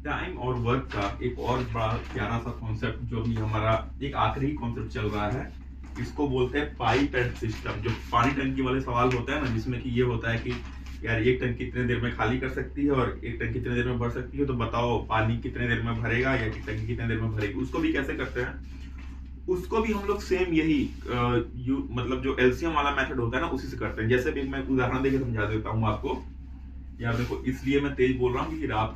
Time और work का एक और बड़ा प्यारा सा कॉन्सेप्ट जो भी हमारा एक आखिरी कॉन्सेप्ट चल रहा है, इसको बोलते हैं पाइप एंड सिस्टम। जो पानी टंकी वाले सवाल होता है ना, जिसमें कि ये होता है कि यार एक टंकी कितने देर में खाली कर सकती है और एक टंकी कितने देर में भर सकती है, तो बताओ पानी कितने देर में भरेगा या टंकी कितने देर में भरेगी। उसको भी कैसे करते हैं, उसको भी हम लोग सेम यही मतलब जो एलसीएम वाला मेथड होता है ना, उसी से करते हैं। जैसे भी मैं उदाहरण देके समझा देता हूँ आपको। यार देखो, इसलिए मैं तेज बोल रहा हूँ क्योंकि रात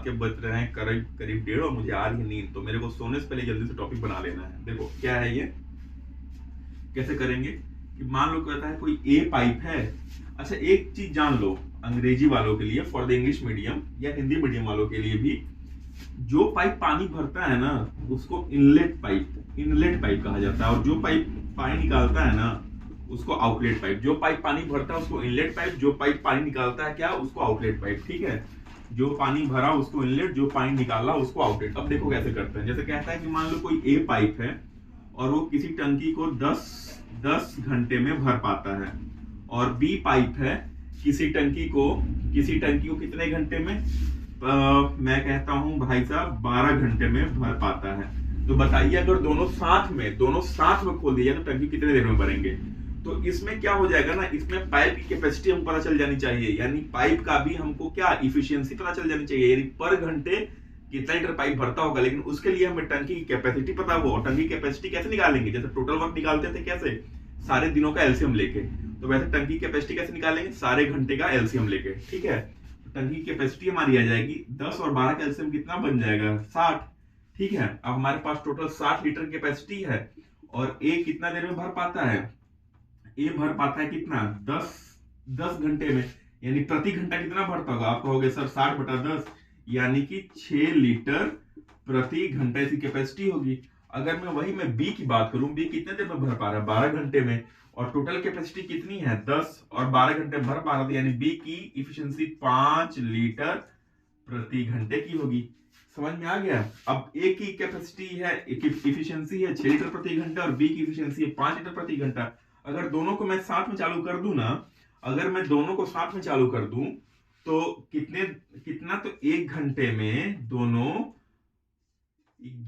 के बज रहे हैं करीब करीब 1:30 और मुझे आ रही है नींद, तो मेरे को सोने से पहले जल्दी से टॉपिक बना लेना है। देखो क्या है ये, कैसे करेंगे कि मान लो कहता है कोई ए पाइप है। अच्छा, एक चीज जान लो अंग्रेजी वालों के लिए, फॉर द इंग्लिश मीडियम या हिंदी मीडियम वालों के लिए भी, जो पाइप पानी भरता है ना उसको इनलेट पाइप कहा जाता है, और जो पाइप पानी निकालता है ना उसको आउटलेट पाइप। जो पाइप पानी भरता है उसको इनलेट पाइप, जो पाइप पानी निकालता है क्या, उसको आउटलेट पाइप। ठीक है, जो पानी भरा उसको इनलेट, जो पानी निकाला उसको आउटलेट। अब देखो कैसे करते हैं। जैसे कहता है कि मान लो कोई ए पाइप है और वो किसी टंकी को 10 घंटे में भर पाता है, और बी पाइप है किसी टंकी को कितने घंटे में, मैं कहता हूं भाई साहब 12 घंटे में भर पाता है। तो बताइए अगर दोनों साथ में खोल दिया तो टंकी कितने देर में भरेंगे। तो इसमें क्या हो जाएगा ना, इसमें पाइप की कैपेसिटी हमको पता चल जानी चाहिए, यानी पाइप का भी हमको क्या इफिशियंसी पता चल जानी चाहिए, यानी पर घंटे कितना लीटर पाइप भरता होगा। लेकिन उसके लिए हमें टंकी की कैपेसिटी पता हो, और टंकी की कैपेसिटी कैसे निकालेंगे, जैसे टोटल वर्क निकालते थे कैसे, सारे दिनों का एलसीएम लेके। तो वैसे टंकी कैपेसिटी कैसे निकालेंगे, सारे घंटे का एलसीएम लेके। ठीक है, टंकी कैपेसिटी हमारी आ जाएगी 10 और 12 का एलसीएम कितना बन जाएगा, 60। ठीक है, अब हमारे पास टोटल 60 लीटर कैपेसिटी है, और ए कितना देर में भर पाता है, ए भर पाता है कितना, 10 घंटे में। यानी प्रति घंटा कितना भरता होगा, आप कहोगे सर 60/10, यानी कि 6 लीटर प्रति घंटा इसकी कैपेसिटी होगी। अगर मैं बी की बात करूं, बी कितने देर में भर पा रहा है, 12 घंटे में, और टोटल कैपेसिटी कितनी है 10, और 12 घंटे भर पा रहा था, यानी बी की इफिशियंसी 5 लीटर प्रति घंटे की होगी। समझ में आ गया। अब ए की कैपेसिटी है, इफिशियंसी है 6 लीटर प्रति घंटा, और बी की इफिशियंसी है 5 लीटर प्रति घंटा। अगर दोनों को मैं साथ में चालू कर दूं ना, तो कितना, तो 1 घंटे में दोनों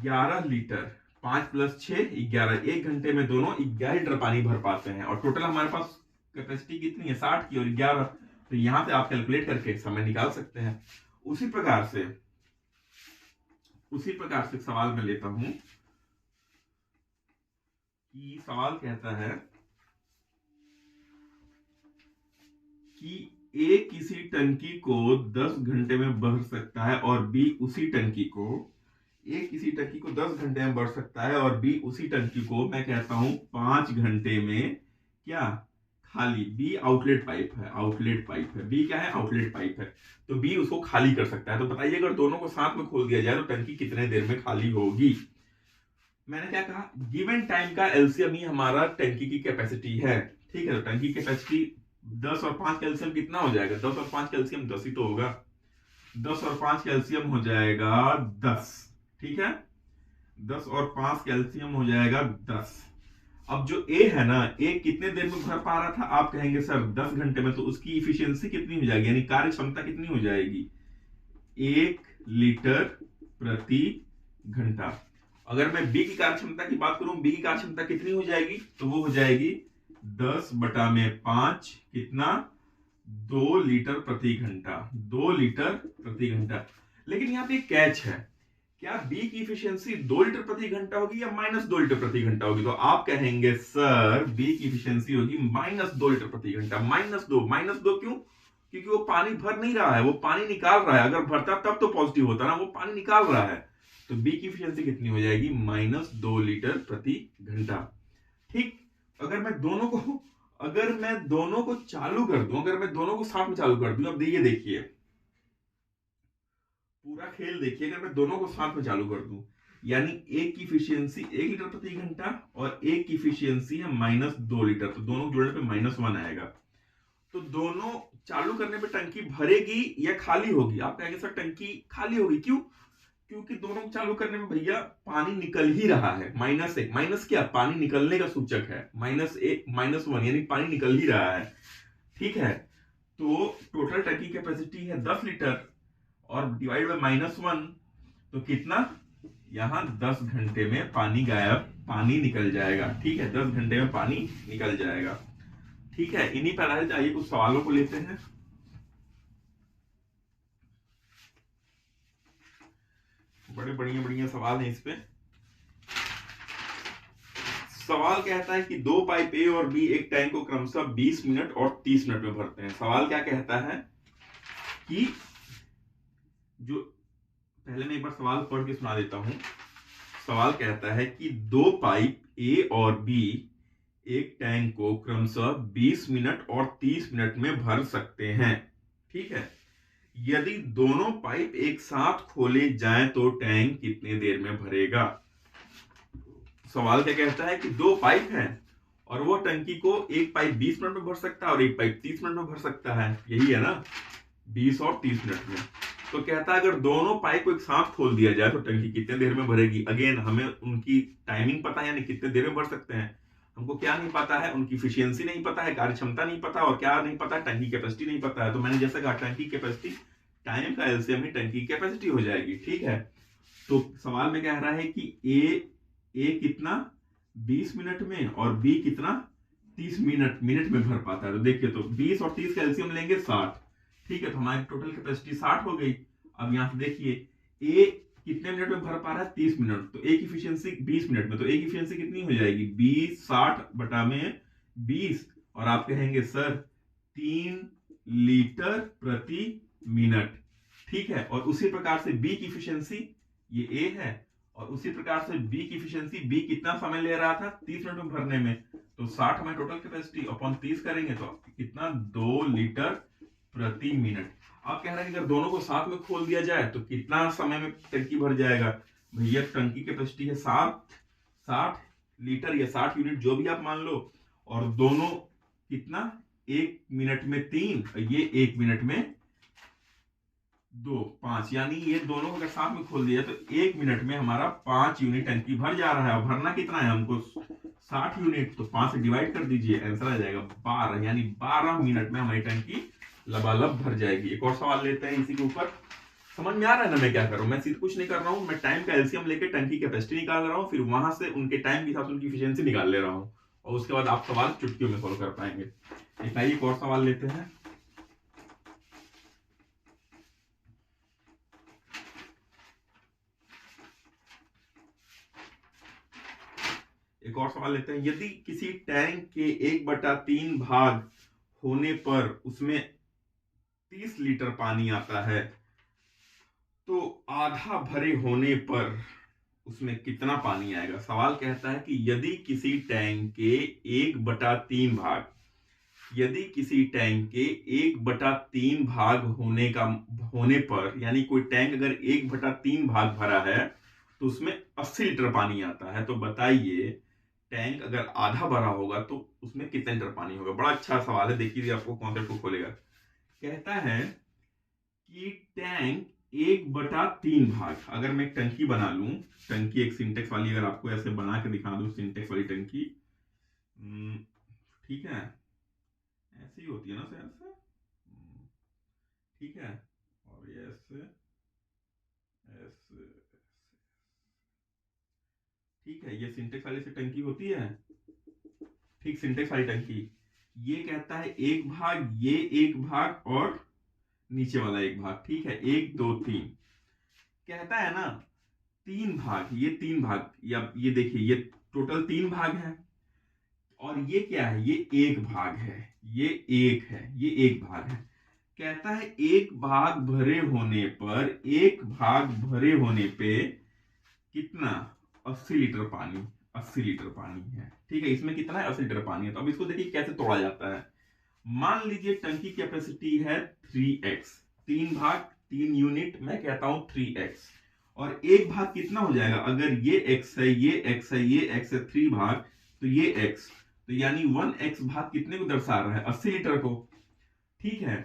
11 लीटर, 5 + 6 11, 1 घंटे में दोनों 11 लीटर पानी भर पाते हैं। और टोटल हमारे पास कैपेसिटी कितनी है, 60 की और 11। तो यहां से आप कैलकुलेट करके समय निकाल सकते हैं। उसी प्रकार से सवाल में लेता हूं कि सवाल कहता है कि ए किसी टंकी को 10 घंटे में भर सकता है, और बी उसी टंकी को 10 घंटे में भर सकता है, और बी उसी टंकी को मैं कहता हूं 5 घंटे में क्या खाली। बी आउटलेट पाइप है, बी क्या है, आउटलेट पाइप है, तो बी उसको खाली कर सकता है। तो बताइए अगर दोनों को साथ में खोल दिया जाए तो टंकी कितने देर में खाली होगी। मैंने क्या कहा, गिवन टाइम का एलसीएम ही हमारा टंकी की कैपेसिटी है। ठीक है, तो टंकी कैपेसिटी 10 और 5 कैल्शियम कितना हो जाएगा, 10 और 5 कैल्शियम 10 ही तो होगा, 10 और 5 कैल्शियम हो जाएगा 10। ठीक है, 10 और 5 कैल्शियम हो जाएगा 10। अब जो ए है ना, ए कितने देर में भर पा रहा था, आप कहेंगे सर 10 घंटे में, तो उसकी इफिशियंसी कितनी हो जाएगी, यानी कार्य क्षमता कितनी हो जाएगी, 1 लीटर प्रति घंटा। अगर मैं बी की कार्य क्षमता की बात करूं, बी की कार्य क्षमता कितनी हो जाएगी, तो वो हो जाएगी 10/5 कितना, 2 लीटर प्रति घंटा, 2 लीटर प्रति घंटा। लेकिन यहाँ पे एक कैच है, क्या बी की इफिशियंसी 2 लीटर प्रति घंटा होगी या -2 लीटर प्रति घंटा होगी। तो आप कहेंगे सर बी की इफिशियंसी होगी -2 लीटर प्रति घंटा। -2 क्यों, क्योंकि वो पानी भर नहीं रहा है, वो पानी निकाल रहा है। अगर भरता तब तो पॉजिटिव होता ना, वो पानी निकाल रहा है। तो बी की इफिशियंसी कितनी हो जाएगी, -2 लीटर प्रति घंटा। ठीक, अगर मैं दोनों को चालू कर दूं, अगर मैं दोनों को साथ में चालू कर दूं, अब ये देखिए पूरा खेल देखिए, अगर मैं दोनों को साथ में चालू कर दूं, यानी एक की इफिशियंसी 1 लीटर प्रति घंटा और एक की इफिशियंसी है -2 लीटर, तो दोनों जोड़ने पे -1 आएगा। तो दोनों चालू करने पे टंकी भरेगी या खाली होगी। आप कहेंगे सर टंकी खाली होगी, क्यों, क्योंकि दोनों को चालू करने में भैया पानी निकल ही रहा है। -1 माइनस क्या, पानी निकलने का सूचक है, -1 यानी पानी निकल ही रहा है। ठीक है, तो टोटल टंकी कैपेसिटी है 10 लीटर, और डिवाइड बाय -1, तो कितना, यहाँ 10 घंटे में पानी गायब, पानी निकल जाएगा। ठीक है, 10 घंटे में पानी निकल जाएगा। ठीक है, इन्हीं पर आधारित आइए कुछ सवालों को लेते हैं। बड़े बढ़िया बढ़िया सवाल हैं इस पे। सवाल कहता है कि दो पाइप ए और बी एक टैंक को क्रमशः 20 मिनट और 30 मिनट में भरते हैं। सवाल क्या कहता है कि जो, पहले मैं एक बार सवाल पढ़ के सुना देता हूं। सवाल कहता है कि दो पाइप ए और बी एक टैंक को क्रमशः 20 मिनट और 30 मिनट में भर सकते हैं। ठीक है, यदि दोनों पाइप एक साथ खोले जाएं तो टैंक कितने देर में भरेगा। सवाल क्या कहता है कि दो पाइप हैं और वो टंकी को एक पाइप 20 मिनट में भर सकता है और एक पाइप 30 मिनट में भर सकता है। यही है ना, 20 और 30 मिनट में। तो कहता है अगर दोनों पाइप को एक साथ खोल दिया जाए तो टंकी कितने देर में भरेगी। अगेन हमें उनकी टाइमिंग पता है, यानी कितने देर में भर सकते हैं। हमको क्या नहीं पता है, उनकी एफिशिएंसी नहीं पता है, कार्य क्षमता नहीं पता, और क्या नहीं पता, टंकी कैपेसिटी नहीं पता है। तो मैंने जैसे कहा टंकी कैपेसिटी, टाइम का एलसीएम ही टंकी कैपेसिटी हो जाएगी। ठीक है, तो सवाल में कह रहा है कि ए कितना 20 मिनट में और बी कितना 30 मिनट में भर पाता है। तो देखिए, तो 20 और 30 का एलसीएम लेंगे 60। ठीक है, तो हमारी टोटल कैपेसिटी 60 हो गई। अब यहां से देखिए ए कितने मिनट में भर पा रहा है, 30 मिनट, तो ए की एफिशिएंसी 20 मिनट में, तो ए की एफिशिएंसी कितनी हो जाएगी 20 60 बटा में 20, और आप कहेंगे सर 3 लीटर प्रति मिनट। ठीक है, और उसी प्रकार से बी की एफिशिएंसी, ये ए है, और उसी प्रकार से बी की एफिशिएंसी, बी कितना समय ले रहा था 30 मिनट में भरने में, तो 60 हमारी टोटल कैपेसिटी अपॉन 30 करेंगे तो कितना 2 लीटर प्रति मिनट। आप कह रहे हैं कि अगर दोनों को साथ में खोल दिया जाए तो कितना समय में टंकी भर जाएगा। भैया टंकी कैपेसिटी है 60 लीटर या 60 यूनिट जो भी आप मान लो, और दोनों कितना 1 मिनट में 3, ये 1 मिनट में 2 5, यानी ये दोनों अगर साथ में खोल दिया तो 1 मिनट में हमारा 5 यूनिट टंकी भर जा रहा है। और भरना कितना है हमको 60 यूनिट, तो 5 से डिवाइड कर दीजिए, आंसर आ जाएगा 12, यानी 12 मिनट में हमारी टंकी लबालब भर जाएगी। एक और सवाल लेते हैं इसी के ऊपर। समझ में आ रहा है ना मैं क्या कर रहा हूं, मैं सीधे कुछ नहीं कर रहा हूं, मैं टाइम का एलसीएम लेके टंकी कैपेसिटी निकाल रहा हूं, फिर वहां से उनके टाइम के हिसाब से उनकी एफिशिएंसी निकाल ले रहा हूं, और उसके बाद आप सवाल चुटकियों में सॉल्व कर पाएंगे। एक और सवाल लेते हैं। एक और सवाल लेते हैं। यदि किसी टैंक के 1/3 भाग होने पर उसमें 30 लीटर पानी आता है, तो आधा भरे होने पर उसमें कितना पानी आएगा। सवाल कहता है कि यदि किसी टैंक के 1/3 भाग, यदि किसी टैंक के 1/3 भाग होने पर, यानी कोई टैंक अगर 1/3 भाग भरा है तो उसमें 80 लीटर पानी आता है, तो बताइए टैंक अगर आधा भरा होगा तो उसमें कितने लीटर पानी होगा। बड़ा अच्छा सवाल है, देखिए आपको कॉन्सेप्ट को खोलेगा। कहता है कि टैंक 1/3 भाग, अगर मैं एक टंकी बना लूं, टंकी एक सिंटेक्स वाली, अगर आपको ऐसे बना के दिखा दूं सिंटेक्स वाली टंकी, ठीक है, ऐसी होती है ना सर, ऐसे, ठीक है, और ये ऐसे ऐसे, ठीक है, ये सिंटेक्स वाली से टंकी होती है। ठीक, सिंटेक्स वाली टंकी, ये कहता है एक भाग, ये एक भाग और नीचे वाला एक भाग। ठीक है, 1 2 3 कहता है ना 3 भाग, ये 3 भाग, या ये देखिए ये टोटल 3 भाग है, और ये क्या है, ये 1 भाग है, ये 1 है, ये 1 भाग है। कहता है एक भाग भरे होने पर, एक भाग भरे होने पे कितना 80 लीटर पानी, 80 लीटर पानी है। ठीक है, इसमें कितना है 80 लीटर पानी है। तो अब इसको देखिए कैसे तोड़ा जाता है। मान लीजिए टंकी कैपेसिटी है 3x, 3 भाग 3 यूनिट, मैं कहता हूं 3x, और एक भाग कितना हो जाएगा, अगर ये x है, ये x है, ये x है, 3 भाग, तो ये x, तो यानी 1x भाग कितने को दर्शा रहा है 80 लीटर को। ठीक है,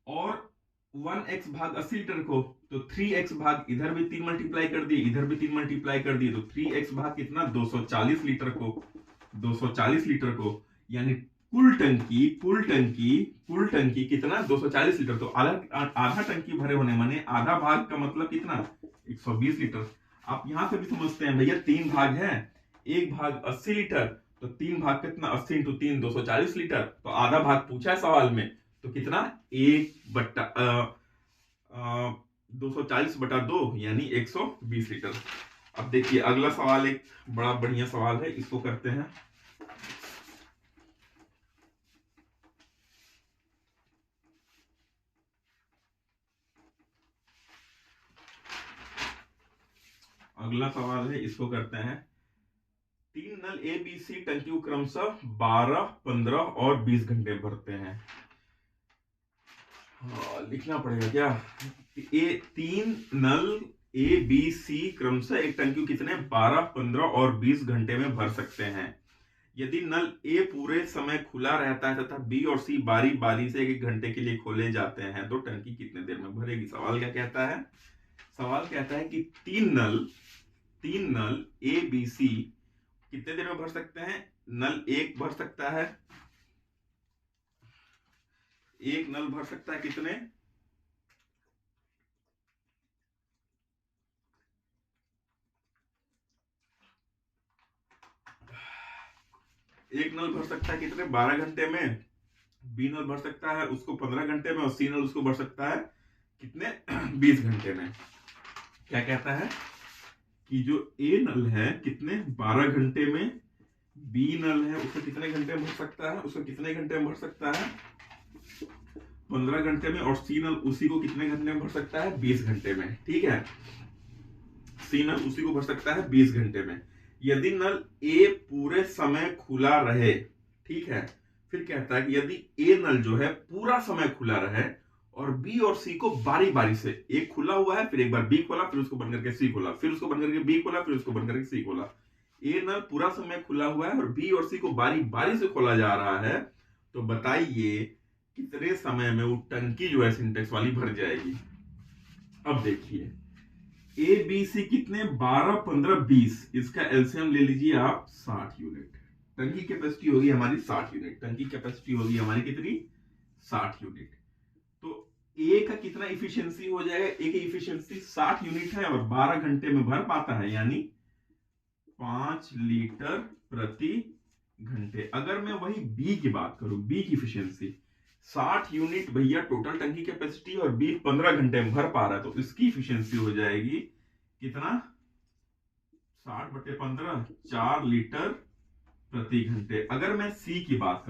और 1x भाग 80 लीटर को, तो 3x भाग इधर भी 3 मल्टीप्लाई कर दिए, इधर भी 3 मल्टीप्लाई कर दिए, तो 3x भाग कितना 240 लीटर को, 240 लीटर को, यानी कुल टंकी कितना 240 लीटर। तो आधा आधा टंकी भरे होने माने आधा भाग का मतलब कितना 120 लीटर। आप यहां से भी समझते हैं भैया, 3 भाग है, एक भाग 80 लीटर, तो 3 भाग कितना 80 इंटू 3 240 लीटर। तो आधा भाग पूछा है सवाल में, तो कितना 240/2 यानी 120 लीटर। अब देखिए अगला सवाल एक बड़ा बढ़िया सवाल है, इसको करते हैं। अगला सवाल है, इसको करते हैं। 3 नल ए बी सी टंकी क्रमशः 12, 15 और 20 घंटे भरते हैं। लिखना पड़ेगा क्या? 3 नल ए बी सी क्रमशः एक टंकी कितने 12, 15 और 20 घंटे में भर सकते हैं। यदि नल ए पूरे समय खुला रहता है तथा बी और सी बारी बारी से 1 घंटे के लिए खोले जाते हैं तो टंकी कितने देर में भरेगी। सवाल क्या कहता है? सवाल कहता है कि 3 नल ए बी सी कितने देर में भर सकते हैं। नल एक भर सकता है, एक नल भर सकता है कितने, एक नल भर सकता है कितने 12 घंटे में, बी नल भर सकता है उसको 15 घंटे में और सी नल उसको भर सकता है कितने 20 घंटे में। क्या कहता है कि जो ए नल है कितने 12 घंटे में, बी नल है उसको कितने घंटे में भर सकता है, उसको कितने घंटे में भर सकता है 15 घंटे में, और सी नल उसी को कितने घंटे में भर सकता है 20 घंटे में। ठीक है, सी नल उसी को भर सकता है 20 घंटे में। यदि नल ए पूरे समय खुला रहे, ठीक है, फिर कहता है कि यदि ए नल जो है पूरा समय खुला रहे और बी और सी को बारी बारी से, एक खुला हुआ है फिर एक बार बी खोला फिर उसको बंद करके सी खोला, फिर उसको बंद करके बी खोला फिर उसको बंद करके सी खोला, ए नल पूरा समय खुला हुआ है और बी और सी को बारी बारी से खोला जा रहा है, तो बताइए कितने समय में वो टंकी जो है सिंटेक्स वाली भर जाएगी। अब देखिए ए बी सी कितने 12, 15, 20, इसका एलसीएम ले लीजिए आप 60 यूनिट। टंकी कैपेसिटी होगी हमारी 60 यूनिट, टंकी कैपेसिटी होगी हमारी कितनी 60 यूनिट। तो ए का कितना इफिशियंसी हो जाएगा, ए की इफिशियंसी 60 यूनिट है और 12 घंटे में भर पाता है यानी 5 लीटर प्रति घंटे। अगर मैं वही बी की बात करूं, बी की इफिशियंसी 60 यूनिट भैया टोटल टंकी कैपेसिटी और बी 15 घंटे में भर पा रहा है, तो इसकी इफिशियंसी हो जाएगी कितना 60/15 4 लीटर प्रति घंटे। अगर मैं सी की बात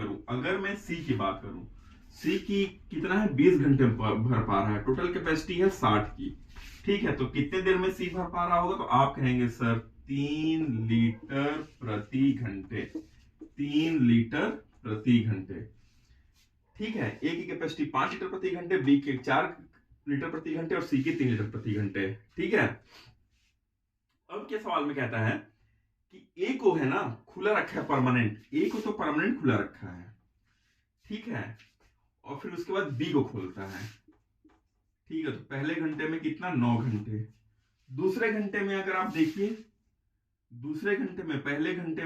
करूं, सी की कितना है 20 घंटे में भर पा रहा है, टोटल कैपेसिटी है 60 की। ठीक है, तो कितने देर में सी भर पा रहा होगा, तो आप कहेंगे सर 3 लीटर प्रति घंटे, 3 लीटर प्रति घंटे। ठीक है, ए की कैपेसिटी 5 लीटर प्रति घंटे, बी के 4 लीटर प्रति घंटे और सी की 3 लीटर प्रति घंटे। ठीक है, अब क्या सवाल में कहता है कि ए को है ना खुला रखा है परमानेंट, ए को तो परमानेंट खुला रखा है, ठीक है, और फिर उसके बाद बी को खोलता है। ठीक है, तो पहले घंटे में कितना 9 घंटे, दूसरे घंटे में अगर आप देखिए, दूसरे घंटे में पहले घंटे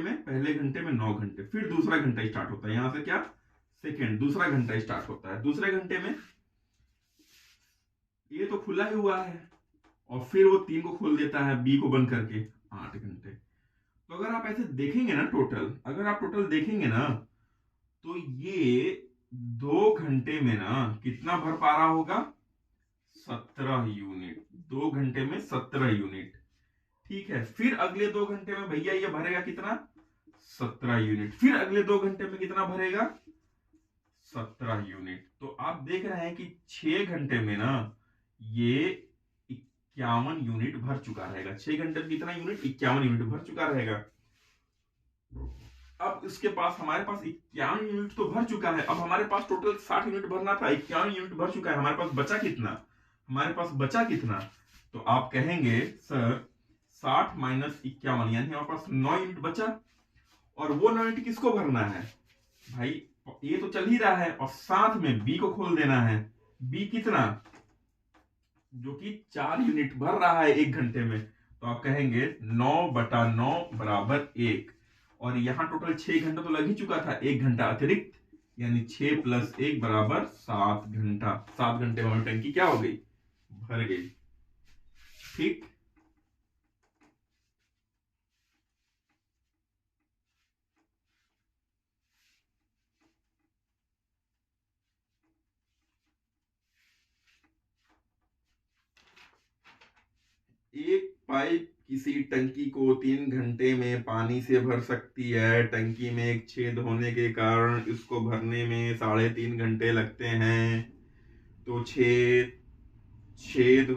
में 9 घंटे, फिर दूसरा घंटा स्टार्ट होता है, यहां से क्या सेकेंड दूसरा घंटा स्टार्ट होता है। दूसरे घंटे में ये तो खुला ही हुआ है और फिर वो 3 को खोल देता है बी को बंद करके, 8 घंटे। तो अगर आप ऐसे देखेंगे ना टोटल, अगर आप टोटल देखेंगे ना तो ये 2 घंटे में ना कितना भर पा रहा होगा 17 यूनिट, 2 घंटे में 17 यूनिट। ठीक है, फिर अगले 2 घंटे में भैया ये भरेगा कितना 17 यूनिट, फिर अगले 2 घंटे में कितना भरेगा 17 यूनिट। तो आप देख रहे हैं कि 6 घंटे में ना ये 51 यूनिट भर चुका रहेगा। 6 घंटे में कितना यूनिट 51 यूनिट भर चुका रहेगा। अब इसके पास हमारे पास 51 यूनिट तो भर चुका है, अब हमारे पास टोटल 60 यूनिट भरना था, 51 यूनिट भर चुका है, हमारे पास बचा कितना, तो आप कहेंगे सर 60 - 51 यानी हमारे पास 9 यूनिट बचा, और वो 9 यूनिट किसको भरना है भाई, ये तो चल ही रहा है और साथ में बी को खोल देना है। बी कितना, जो कि 4 यूनिट भर रहा है 1 घंटे में, तो आप कहेंगे 9/9 = 1, और यहां टोटल 6 घंटा तो लग ही चुका था, 1 घंटा अतिरिक्त यानी 6 + 1 बराबर 7 घंटा। 7 घंटे में हमारी टंकी क्या हो गई, भर गई। ठीक, एक पाइप किसी टंकी को 3 घंटे में पानी से भर सकती है। टंकी में एक छेद होने के कारण इसको भरने में 3.5 घंटे लगते हैं। तो छेद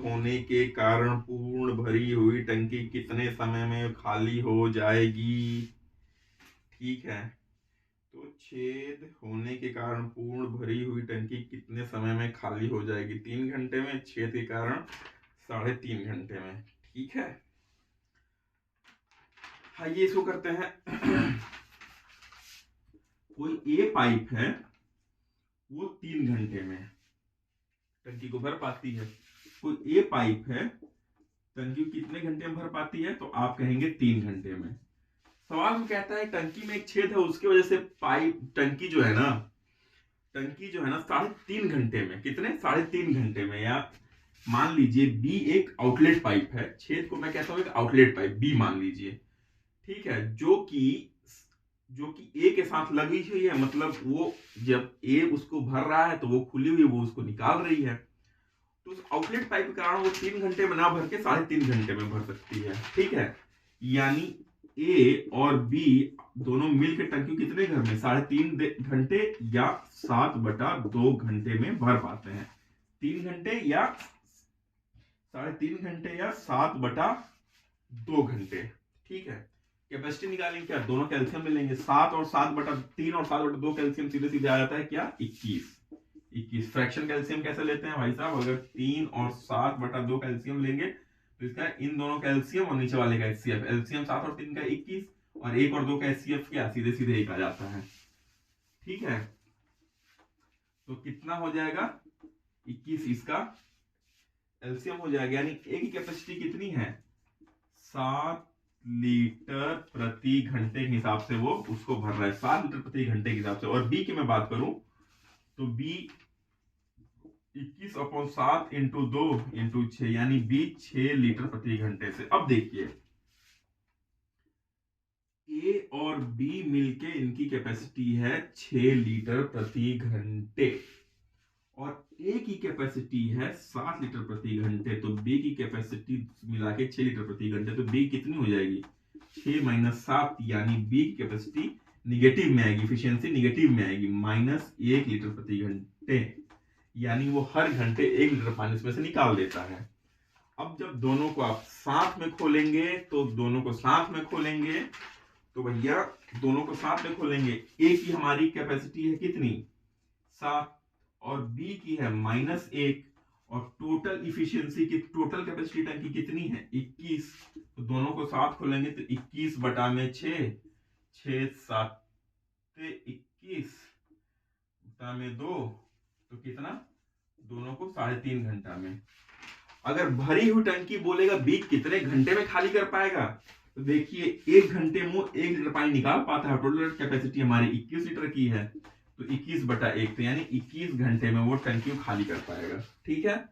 होने के कारण पूर्ण भरी हुई टंकी कितने समय में खाली हो जाएगी। ठीक है, तो छेद होने के कारण पूर्ण भरी हुई टंकी कितने समय में खाली हो जाएगी, 3 घंटे में, छेद के कारण 3.5 घंटे में। ठीक है, हाँ ये इसको करते हैं। कोई ए पाइप है, वो 3 घंटे में टंकी को भर पाती है। कोई ए पाइप है, टंकी कितने घंटे में भर पाती है, तो आप कहेंगे 3 घंटे में। सवाल में कहता है टंकी में एक छेद है, उसकी वजह से पाइप टंकी जो है ना 3.5 घंटे में, कितने 3.5 घंटे में, या मान लीजिए बी एक आउटलेट पाइप है, छेद को मैं कहता हूं एक आउटलेट पाइप बी मान लीजिए। ठीक है, जो कि ए के साथ लगी हुई है, मतलब वो जब ए उसको भर रहा है तो वो खुली हुई, वो उसको निकाल रही है। तो उस आउटलेट पाइप के कारण वो 3 घंटे में ना भर के 3.5 घंटे में भर सकती है। ठीक है, यानी ए और बी दोनों मिलकर टंकी कितने घर में 3.5 घंटे या 7/2 घंटे में भर पाते हैं। 3 घंटे या 3.5 घंटे या 7/2 घंटे। ठीक है, कैपेसिटी निकालेंगे क्या, दोनों कैल्शियम में लेंगे, 7 और 7/3 और 7/2 कैल्शियम सीधे सीधे आ जाता है क्या, 21। फ्रैक्शन कैल्शियम कैसे लेते हैं भाई साहब, अगर 3 और 7/2 कैल्शियम लेंगे तो इसका इन दोनों कैल्शियम और नीचे वाले का HCF, एलसीएम 7 और 3 का 21, और 1 और 2 का HCF क्या, सीधे सीधे 1 आ जाता है। ठीक है, तो कितना हो जाएगा 21, इसका एलसीएम हो जाएगा, यानी ए की कैपेसिटी कितनी है 7 लीटर प्रति घंटे के हिसाब से वो उसको भर रहा है, 7 लीटर प्रति घंटे के हिसाब से। और बी की मैं बात करूं तो बी 21/7 × 2 × 6, यानी बी 6 लीटर प्रति घंटे से। अब देखिए ए और बी मिलके इनकी कैपेसिटी है 6 लीटर प्रति घंटे, और ए की कैपेसिटी है 7 लीटर प्रति घंटे, तो बी की कैपेसिटी मिला के 6 लीटर प्रति घंटे, तो बी कितनी हो जाएगी 6 - 7, यानी बी की कैपेसिटी निगेटिव में आएगी, इफिशियंसी निगेटिव में आएगी, -1 लीटर प्रति घंटे, यानी वो हर घंटे 1 लीटर पानी इसमें से निकाल देता है। अब जब दोनों को आप साथ में खोलेंगे तो भैया दोनों को साथ में खोलेंगे, ए की हमारी कैपेसिटी है कितनी 7 और बी की है -1, और टोटल इफिशियंसी की टोटल कैपेसिटी टंकी कितनी है 21, तो दोनों को साथ खोलेंगे तो 21/6, 6 7 21 में 2, तो कितना, दोनों को 3.5 घंटा में। अगर भरी हुई टंकी बोलेगा बी कितने घंटे में खाली कर पाएगा, तो देखिए 1 घंटे में 1 लीटर पानी निकाल पाता है, टोटल कैपेसिटी हमारी 21 लीटर की है, तो 21/1, तो यानी 21 घंटे में वो टंकी को खाली कर पाएगा। ठीक है,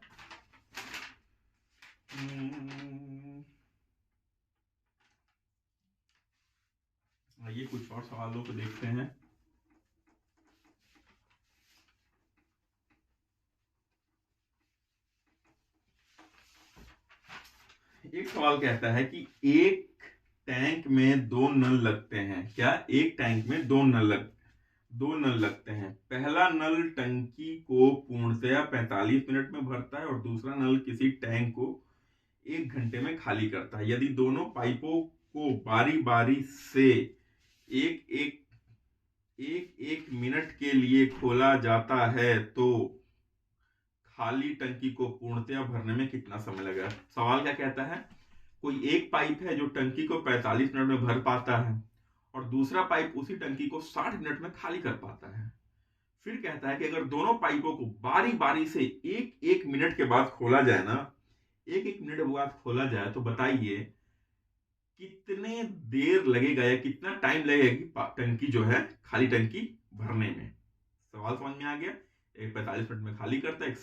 आइए कुछ और सवालों को देखते हैं। एक सवाल कहता है कि एक टैंक में 2 नल लगते हैं, क्या, एक टैंक में 2 नल लगते हैं। पहला नल टंकी को पूर्णतया 45 मिनट में भरता है और दूसरा नल किसी टैंक को 1 घंटे में खाली करता है। यदि दोनों पाइपों को बारी बारी से एक मिनट के लिए खोला जाता है तो खाली टंकी को पूर्णतया भरने में कितना समय लगेगा। सवाल क्या कहता है, कोई एक पाइप है जो टंकी को 45 मिनट में भर पाता है और दूसरा पाइप उसी टंकी को 60 मिनट में खाली कर पाता है। फिर कहता है कि अगर दोनों पाइपों को बारी बारी से एक मिनट के बाद खोला जाए ना, एक मिनट के बाद खोला जाए, तो बताइए कितने देर लगेगा या कितना टाइम लगेगा कि टंकी जो है खाली टंकी भरने में। सवाल समझ में आ गया? एक 45 मिनट में खाली करता है, एक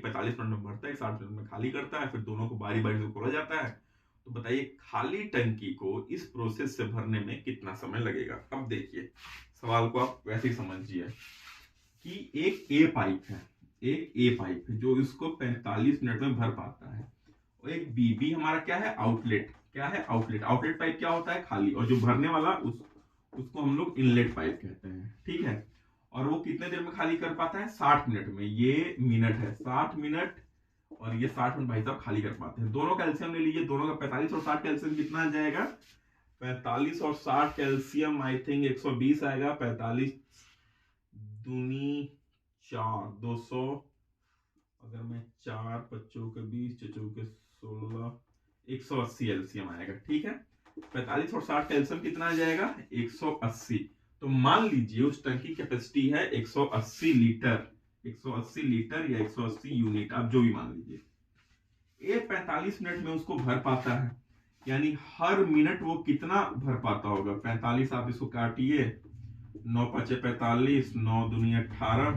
45 मिनट में भरता है, एक 60 मिनट में खाली करता है, फिर दोनों को बारी बारी से खोला जाता है। तो बताइए खाली टंकी को इस प्रोसेस से भरने में कितना समय लगेगा। अब देखिए सवाल को आप वैसे ही समझिए कि एक ए पाइप है, एक ए पाइप है जो इसको 45 मिनट में भर पाता है, और एक बी हमारा क्या है, आउटलेट। क्या है, आउटलेट। आउटलेट पाइप क्या होता है, खाली, और जो भरने वाला उसको हम लोग इनलेट पाइप कहते हैं, ठीक है। और वो कितने देर में खाली कर पाता है, 60 मिनट में। ये मिनट है, 60 मिनट, और ये 60 मिनट भाई साहब खाली कर पाते हैं। दोनों कैल्शियम ले लीजिए, दोनों का 45 और 60 कैल्शियम कितना आ जाएगा, 45 और 60 कैल्शियम आई थिंक 120 आएगा। 45 दूनी 4, 200, अगर मैं 4 बच्चों के 20 चचों के 16, 180 एलसीएम आएगा, ठीक है। 45 और 60 कैल्शियम कितना आ जाएगा, 180। तो मान लीजिए उस टंकी कैपेसिटी है 180 लीटर, 180 लीटर या 180 यूनिट, आप जो भी मान लीजिए। ये 45 मिनट में उसको भर पाता है, यानी हर मिनट वो कितना भर पाता होगा। 45 आप इसको काटिए, 9 5 45, 9 दूनी 18,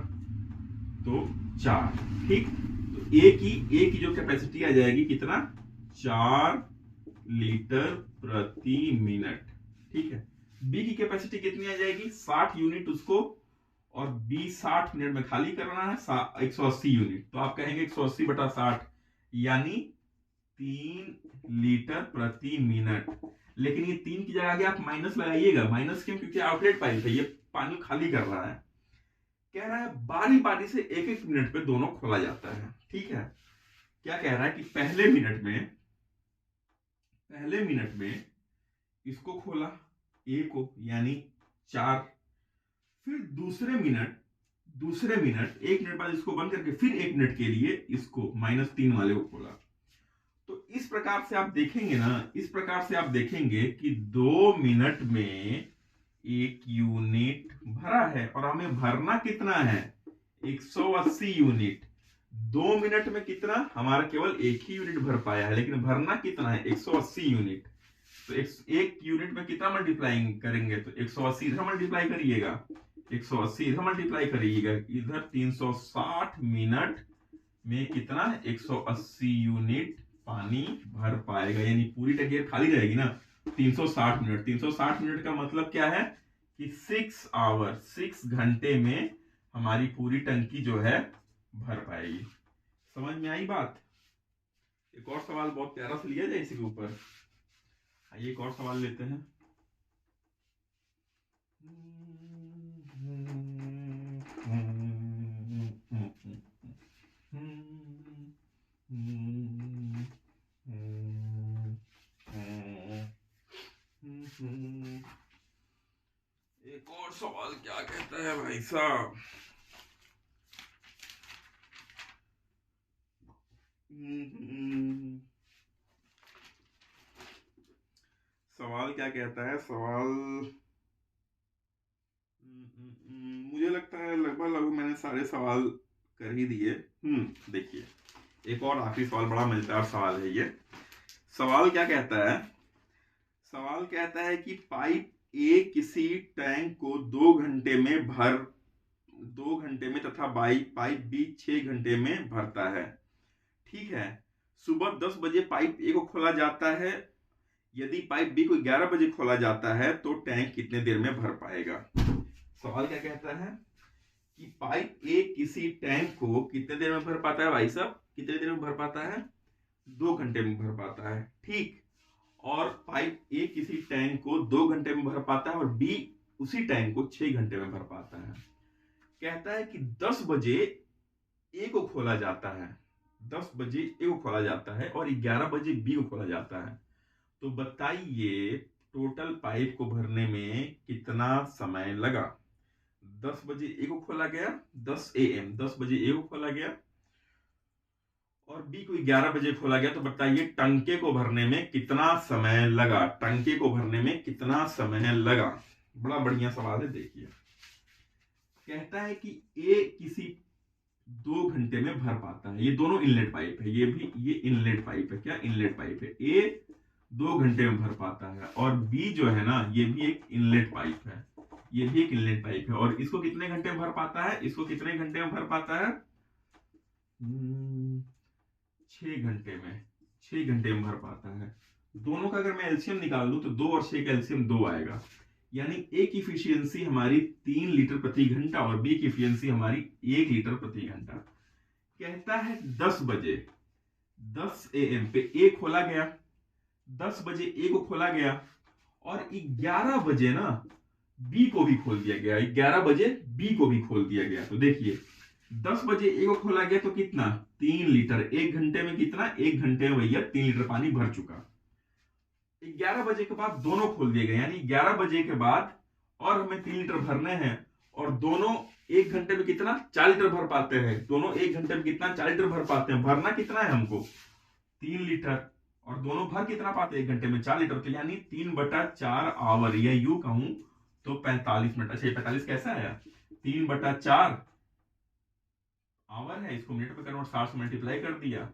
तो 4, ठीक। तो ए की जो कैपेसिटी आ जाएगी कितना, 4 लीटर प्रति मिनट, ठीक है। बी की कैपेसिटी कितनी आ जाएगी, 60 यूनिट उसको, और बी 60 मिनट में खाली करना है 180 यूनिट। तो आप कहेंगे 180 बटा 60 यानी 3 लीटर प्रति मिनट। लेकिन ये 3 की जगह आप माइनस लगाइएगा। माइनस क्यों, क्योंकि आउटलेट पाइप है, ये पानी खाली कर रहा है। कह रहा है बारी बारी से एक एक मिनट पे दोनों खोला जाता है, ठीक है। क्या कह रहा है कि पहले मिनट में इसको खोला ए को, यानी 4, फिर दूसरे मिनट 1 मिनट बाद इसको बंद करके फिर 1 मिनट के लिए इसको -3 वाले को खोला। तो इस प्रकार से आप देखेंगे ना, इस प्रकार से आप देखेंगे कि 2 मिनट में 1 यूनिट भरा है, और हमें भरना कितना है, 180 यूनिट। 2 मिनट में कितना, हमारा केवल 1 ही यूनिट भर पाया है, लेकिन भरना कितना है, 180 यूनिट। तो 1 यूनिट में कितना मल्टीप्लाइंग करेंगे, तो 180 इधर मल्टीप्लाई करिएगा, 180 इधर मल्टीप्लाई करिएगा, इधर 360 मिनट में कितना, 180 यूनिट पानी भर पाएगा। यानी पूरी टंकी खाली रहेगी ना 360 मिनट। 360 मिनट का मतलब क्या है कि 6 आवर, 6 घंटे में हमारी पूरी टंकी जो है भर पाएगी। समझ में आई बात? एक और सवाल बहुत प्यारा से लिया जाए इसी के ऊपर। आइए एक और सवाल लेते हैं। एक और सवाल क्या कहता है भाई साहब, सवाल क्या कहता है, सवाल मुझे लगता है लगभग मैंने सारे सवाल कर ही दिए। देखिए एक और आखिरी सवाल, बड़ा मजेदार सवाल है ये। सवाल क्या कहता है, सवाल कहता है कि पाइप ए किसी टैंक को 2 घंटे में तथा पाइप बी 6 घंटे में भरता है, ठीक है। सुबह 10 बजे पाइप ए को खोला जाता है, यदि पाइप बी को 11 बजे खोला जाता है तो टैंक कितने देर में भर पाएगा। सवाल क्या कहता है कि पाइप ए किसी टैंक को कितने देर में भर पाता है भाई साहब, कितने देर में भर पाता है, 2 घंटे में भर पाता है, ठीक। और पाइप ए किसी टैंक को 2 घंटे में भर पाता है, और बी उसी टैंक को 6 घंटे में भर पाता है। कहता है कि 10 बजे ए को खोला जाता है, 10 बजे ए को खोला जाता है और 11 बजे बी को खोला जाता है। तो बताइए टोटल पाइप को भरने में कितना समय लगा। 10 बजे ए को खोला गया, 10 AM 10 बजे ए को खोला गया, और बी को 11 बजे खोला गया। तो बताइए टंके को भरने में कितना समय लगा, टंके को भरने में कितना समय लगा। बड़ा बढ़िया सवाल है। देखिए कहता है कि ए किसी 2 घंटे में भर पाता है, ये दोनों इनलेट पाइप है, ये इनलेट पाइप है, क्या इनलेट पाइप है। ए 2 घंटे में भर पाता है, और बी जो है ना ये भी एक इनलेट पाइप है, ये भी एक इनलेट पाइप है। और इसको कितने घंटे में भर पाता है, इसको कितने घंटे में भर पाता है, 6 घंटे में, 6 घंटे में भर पाता है। दोनों का अगर मैं एलसीएम निकाल लूं तो 2 और 6 का एलसीएम 2 आएगा, यानी ए की इफिशियंसी हमारी 3 लीटर प्रति घंटा और बी की इफिशियंसी हमारी 1 लीटर प्रति घंटा। कहता है 10 बजे 10 AM पे ए खोला गया, 10 बजे ए को खोला गया और 11 बजे ना बी को भी खोल दिया गया, 11 बजे बी को भी खोल दिया गया। तो देखिए 10 बजे ए को खोला गया तो कितना, 3 लीटर, 1 घंटे में कितना, 1 घंटे में भैया 3 लीटर पानी भर चुका। 11 बजे के बाद दोनों खोल दिए गए, यानी 11 बजे के बाद और हमें 3 लीटर भरने हैं, और दोनों 1 घंटे में कितना, 4 लीटर भर पाते हैं। दोनों 1 घंटे में कितना, 4 लीटर भर पाते हैं। भरना कितना है हमको, 3 लीटर, और दोनों भर कितना पाते हैं 1 घंटे में, 4 लीटर। तो यानी 3/4 आवर, या यूं कहूं तो 45 मिनट। अच्छा 45 कैसा आया, 3/4 आवर है, इसको मिनट में कन्वर्ट, 60 से मल्टीप्लाई कर दिया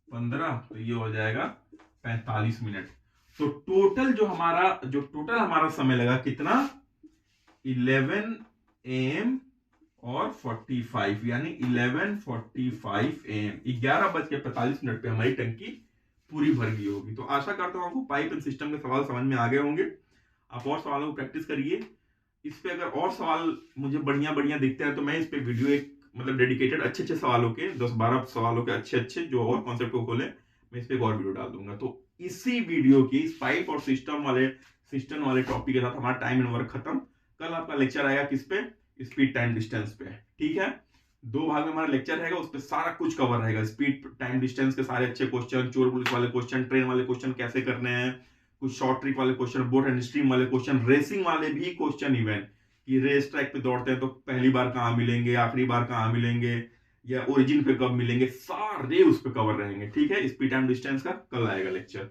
15, तो ये हो जाएगा 45 मिनट। तो टोटल हमारा समय लगा कितना, 11 AM और 45, यानी 11:45 AM, 11:45 पे हमारी टंकी पूरी भर गई होगी। तो आशा करता हूं आपको पाइप एंड सिस्टम के सवाल समझ में आ गए होंगे। आप और सवालों को प्रैक्टिस करिए। इस पे अगर और सवाल मुझे बढ़िया दिखते हैं तो मैं इस पे वीडियो एक मतलब डेडिकेटेड अच्छे सवालों के 10-12 सवालों के अच्छे जो और कॉन्सेप्ट को खोले, मैं इस पे एक और वीडियो डाल दूंगा। तो इसी वीडियो की इस पाइप और सिस्टम वाले टॉपिक के साथ हमारा टाइम एंड वर्क खत्म। कल आपका लेक्चर आएगा किस पे, स्पीड टाइम डिस्टेंस पे, ठीक है। 2 भाग में हमारा लेक्चर रहेगा, उस पर सारा कुछ कवर रहेगा। स्पीड टाइम डिस्टेंस के सारे अच्छे क्वेश्चन, चोर पुलिस वाले क्वेश्चन, ट्रेन वाले क्वेश्चन कैसे करने हैं, कुछ शॉर्ट ट्रिक वाले क्वेश्चन, बोट एंड स्ट्रीम वाले क्वेश्चन, रेसिंग वाले भी क्वेश्चन, इवन कि रेस ट्रैक पे दौड़ते हैं तो पहली बार कहां मिलेंगे, आखिरी बार कहां मिलेंगे, या ओरिजिन पे कब मिलेंगे, सारे उस पे कवर रहेंगे, ठीक है। स्पीड टाइम डिस्टेंस का कल आएगा लेक्चर।